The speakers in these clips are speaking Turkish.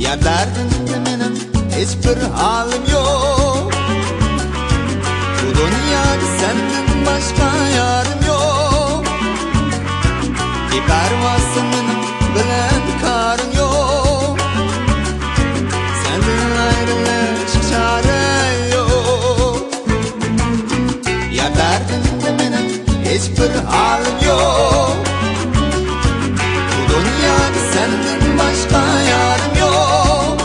Ya derdimde menem hiçbir halim yok. Bu dünyada senden başka yarım yok. Bir pervası menem bilen karın yok. Senden ayrılış çare yok. Ya derdimde menem hiçbir halim yok. Bu dünyada senden başka yarım yok.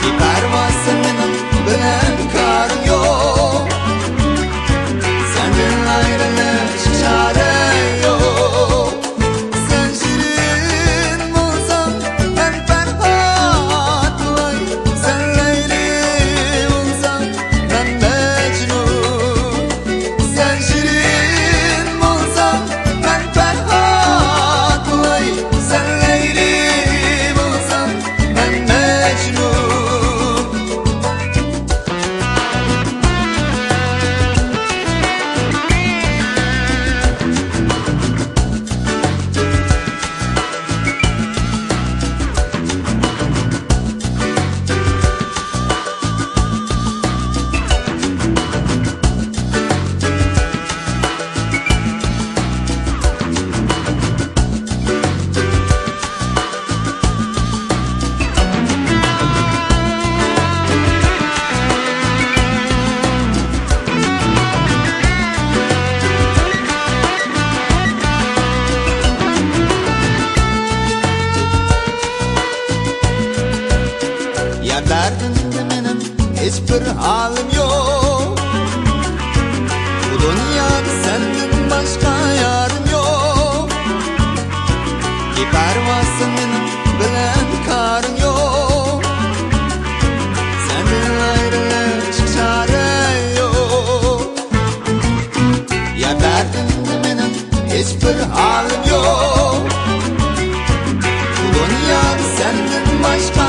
Bir pervası menem bilen karın yok. Senden ayrılış çare yok. Sen şirin olsan ben Ferhat vay. Sen Leyli olsan ben Mecnun. Sen şirin olsan ben Ferhat vay. Sen Leyli olsan ben Mecnun. Ya derdimde menem hiçbir halim yok. Bu dünyada senden başka yarım yok. Bir pervası menem bilen karın yok. Senden ayrılış çare yok. Ya derdimde menem hiçbir halim yok. Bu dünyada senden başka